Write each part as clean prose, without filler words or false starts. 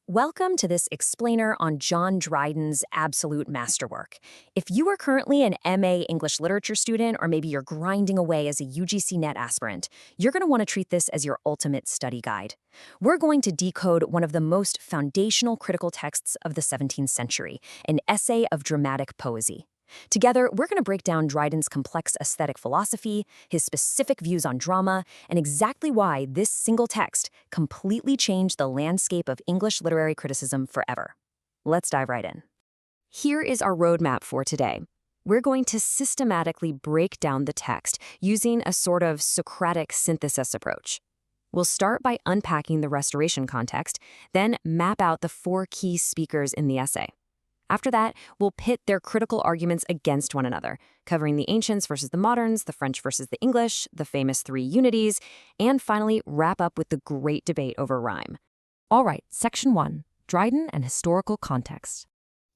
Welcome to this explainer on John Dryden's absolute masterwork. If you are currently an MA English Literature student, or maybe you're grinding away as a UGC Net aspirant, you're going to want to treat this as your ultimate study guide. We're going to decode one of the most foundational critical texts of the 17th century, an essay of dramatic poesy. Together, we're going to break down Dryden's complex aesthetic philosophy, his specific views on drama, and exactly why this single text completely changed the landscape of English literary criticism forever. Let's dive right in. Here is our roadmap for today. We're going to systematically break down the text using a sort of Socratic synthesis approach. We'll start by unpacking the Restoration context, then map out the four key speakers in the essay. After that, we'll pit their critical arguments against one another, covering the ancients versus the moderns, the French versus the English, the famous Three Unities, and finally wrap up with the great debate over rhyme. All right, Section 1, Dryden and Historical Context.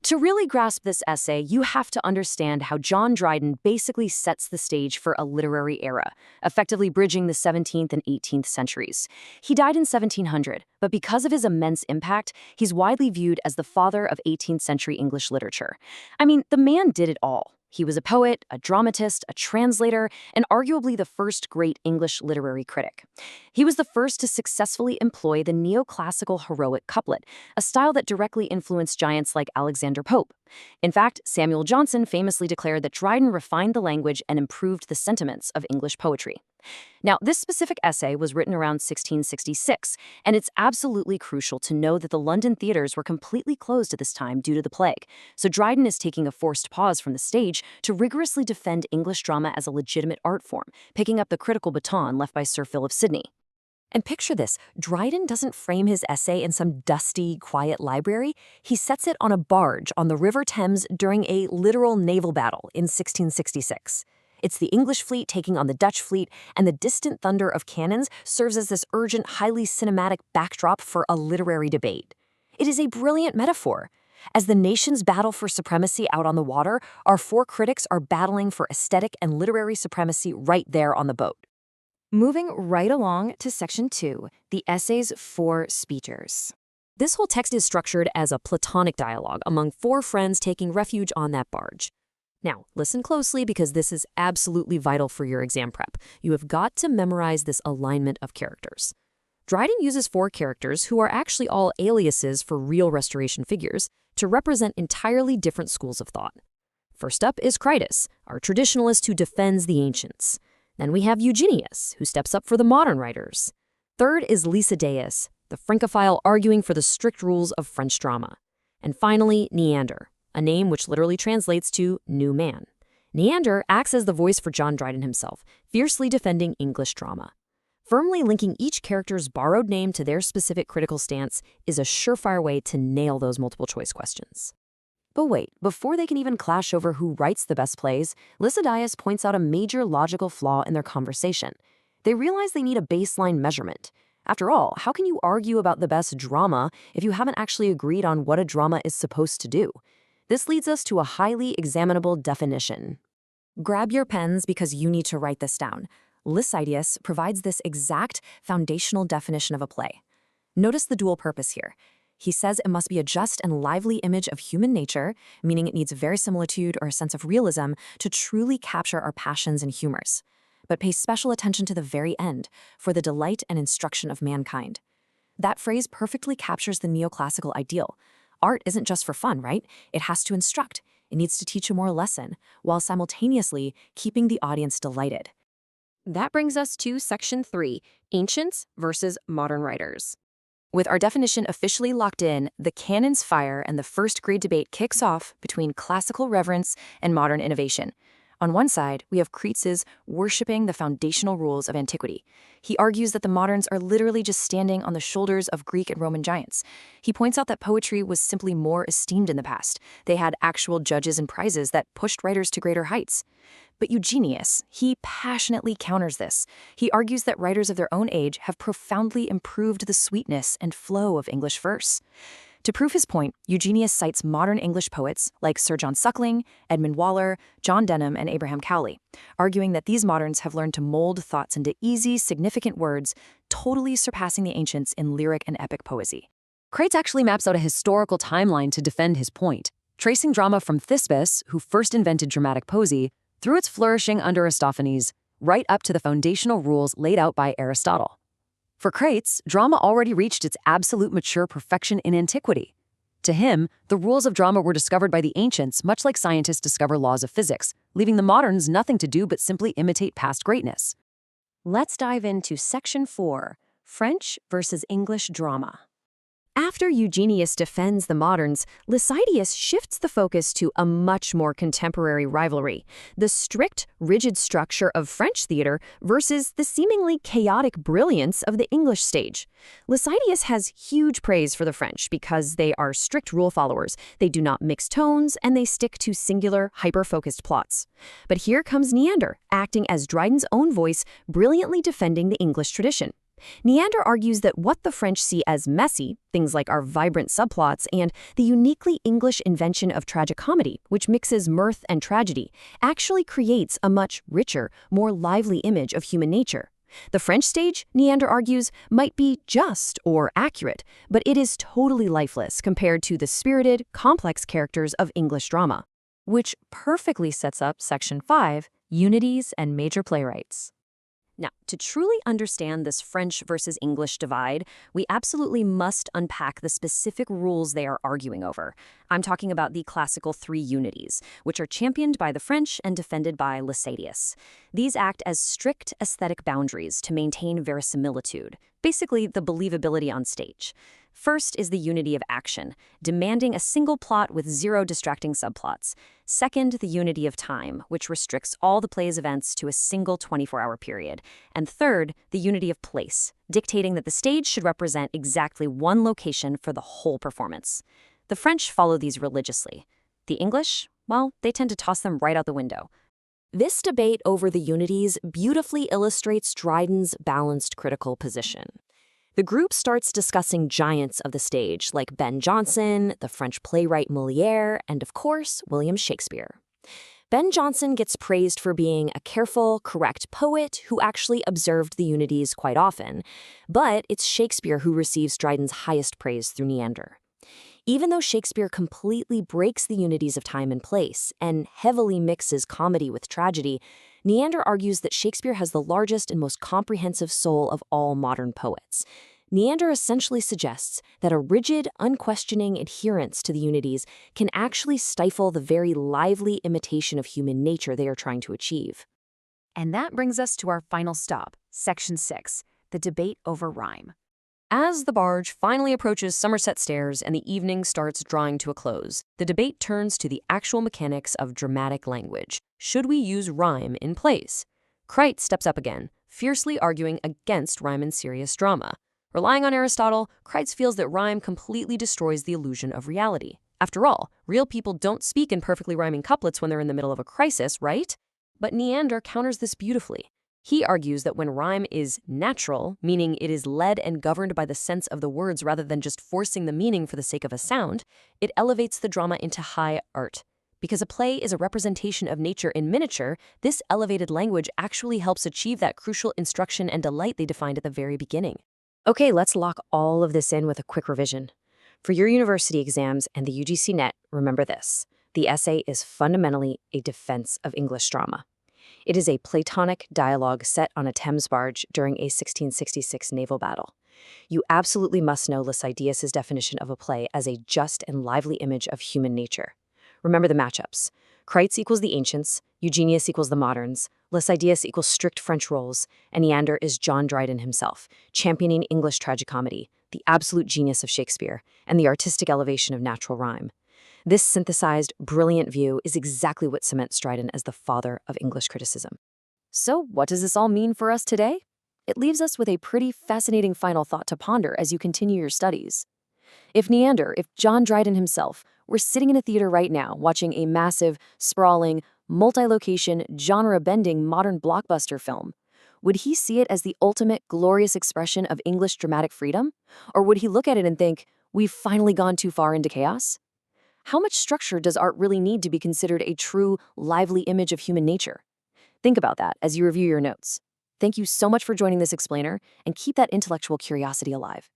To really grasp this essay, you have to understand how John Dryden basically sets the stage for a literary era, effectively bridging the 17th and 18th centuries. He died in 1700, but because of his immense impact, he's widely viewed as the father of 18th century English literature. I mean, the man did it all. He was a poet, a dramatist, a translator, and arguably the first great English literary critic. He was the first to successfully employ the neoclassical heroic couplet, a style that directly influenced giants like Alexander Pope. In fact, Samuel Johnson famously declared that Dryden refined the language and improved the sentiments of English poetry. Now, this specific essay was written around 1666, and it's absolutely crucial to know that the London theaters were completely closed at this time due to the plague, so Dryden is taking a forced pause from the stage to rigorously defend English drama as a legitimate art form, picking up the critical baton left by Sir Philip Sidney. And picture this, Dryden doesn't frame his essay in some dusty, quiet library. He sets it on a barge on the River Thames during a literal naval battle in 1666. It's the English fleet taking on the Dutch fleet, and the distant thunder of cannons serves as this urgent, highly cinematic backdrop for a literary debate. It is a brilliant metaphor. As the nations battle for supremacy out on the water, our four critics are battling for aesthetic and literary supremacy right there on the boat. Moving right along to Section 2, the essay's four speeches. This whole text is structured as a Platonic dialogue among four friends taking refuge on that barge. Now, listen closely because this is absolutely vital for your exam prep. You have got to memorize this alignment of characters. Dryden uses four characters who are actually all aliases for real Restoration figures to represent entirely different schools of thought. First up is Critic, our traditionalist who defends the ancients. Then we have Eugenius, who steps up for the modern writers. Third is Lisideius, the Francophile arguing for the strict rules of French drama. And finally, Neander, a name which literally translates to new man. Neander acts as the voice for John Dryden himself, fiercely defending English drama. Firmly linking each character's borrowed name to their specific critical stance is a surefire way to nail those multiple choice questions. But wait, before they can even clash over who writes the best plays, Lisideius points out a major logical flaw in their conversation. They realize they need a baseline measurement. After all, how can you argue about the best drama if you haven't actually agreed on what a drama is supposed to do? This leads us to a highly examinable definition. Grab your pens because you need to write this down. Lisideius provides this exact foundational definition of a play. Notice the dual purpose here. He says it must be a just and lively image of human nature, meaning it needs verisimilitude or a sense of realism to truly capture our passions and humors. But pay special attention to the very end, for the delight and instruction of mankind. That phrase perfectly captures the neoclassical ideal. Art isn't just for fun, right? It has to instruct. It needs to teach a moral lesson, while simultaneously keeping the audience delighted. That brings us to Section 3, Ancients versus Modern Writers. With our definition officially locked in, the cannons fire and the first great debate kicks off between classical reverence and modern innovation. On one side, we have Critic worshipping the foundational rules of antiquity. He argues that the moderns are literally just standing on the shoulders of Greek and Roman giants. He points out that poetry was simply more esteemed in the past. They had actual judges and prizes that pushed writers to greater heights. But Eugenius, he passionately counters this. He argues that writers of their own age have profoundly improved the sweetness and flow of English verse. To prove his point, Eugenius cites modern English poets like Sir John Suckling, Edmund Waller, John Denham, and Abraham Cowley, arguing that these moderns have learned to mold thoughts into easy, significant words, totally surpassing the ancients in lyric and epic poesy. Critic actually maps out a historical timeline to defend his point, tracing drama from Thespis, who first invented dramatic poesy, through its flourishing under Aristophanes, right up to the foundational rules laid out by Aristotle. For Critic, drama already reached its absolute mature perfection in antiquity. To him, the rules of drama were discovered by the ancients, much like scientists discover laws of physics, leaving the moderns nothing to do but simply imitate past greatness. Let's dive into Section 4, French versus English drama. After Eugenius defends the moderns, Lisideius shifts the focus to a much more contemporary rivalry, the strict, rigid structure of French theater versus the seemingly chaotic brilliance of the English stage. Lisideius has huge praise for the French because they are strict rule followers, they do not mix tones, and they stick to singular, hyper-focused plots. But here comes Neander, acting as Dryden's own voice, brilliantly defending the English tradition. Neander argues that what the French see as messy, things like our vibrant subplots and the uniquely English invention of tragic comedy, which mixes mirth and tragedy, actually creates a much richer, more lively image of human nature. The French stage, Neander argues, might be just or accurate, but it is totally lifeless compared to the spirited, complex characters of English drama. Which perfectly sets up Section 5, Unities and Major Playwrights. Now, to truly understand this French versus English divide, we absolutely must unpack the specific rules they are arguing over. I'm talking about the classical Three Unities, which are championed by the French and defended by Lisideius. These act as strict aesthetic boundaries to maintain verisimilitude, basically the believability on stage. First is the unity of action, demanding a single plot with zero distracting subplots. Second, the unity of time, which restricts all the play's events to a single 24-hour period. And third, the unity of place, dictating that the stage should represent exactly one location for the whole performance. The French follow these religiously. The English, well, they tend to toss them right out the window. This debate over the unities beautifully illustrates Dryden's balanced critical position. The group starts discussing giants of the stage like Ben Jonson, the French playwright Molière, and of course, William Shakespeare. Ben Jonson gets praised for being a careful, correct poet who actually observed the unities quite often, but it's Shakespeare who receives Dryden's highest praise through Neander. Even though Shakespeare completely breaks the unities of time and place and heavily mixes comedy with tragedy, Neander argues that Shakespeare has the largest and most comprehensive soul of all modern poets. Neander essentially suggests that a rigid, unquestioning adherence to the unities can actually stifle the very lively imitation of human nature they are trying to achieve. And that brings us to our final stop, Section 6, the debate over rhyme. As the barge finally approaches Somerset Stairs and the evening starts drawing to a close, the debate turns to the actual mechanics of dramatic language. Should we use rhyme in plays? Critic steps up again, fiercely arguing against rhyme in serious drama. Relying on Aristotle, Critic feels that rhyme completely destroys the illusion of reality. After all, real people don't speak in perfectly rhyming couplets when they're in the middle of a crisis, right? But Neander counters this beautifully. He argues that when rhyme is natural, meaning it is led and governed by the sense of the words rather than just forcing the meaning for the sake of a sound, it elevates the drama into high art. Because a play is a representation of nature in miniature, this elevated language actually helps achieve that crucial instruction and delight they defined at the very beginning. Okay, let's lock all of this in with a quick revision. For your university exams and the UGC net, remember this. The essay is fundamentally a defense of English drama. It is a Platonic dialogue set on a Thames barge during a 1666 naval battle. You absolutely must know Lisideius' definition of a play as a just and lively image of human nature. Remember the matchups. Critic equals the ancients, Eugenius equals the moderns, Lisideius equals strict French roles, and Neander is John Dryden himself, championing English tragicomedy, the absolute genius of Shakespeare, and the artistic elevation of natural rhyme. This synthesized, brilliant view is exactly what cements Dryden as the father of English criticism. So, what does this all mean for us today? It leaves us with a pretty fascinating final thought to ponder as you continue your studies. If Neander, if John Dryden himself, were sitting in a theater right now watching a massive, sprawling, multi-location, genre-bending modern blockbuster film, would he see it as the ultimate glorious expression of English dramatic freedom? Or would he look at it and think, we've finally gone too far into chaos? How much structure does art really need to be considered a true, lively image of human nature? Think about that as you review your notes. Thank you so much for joining this explainer, and keep that intellectual curiosity alive.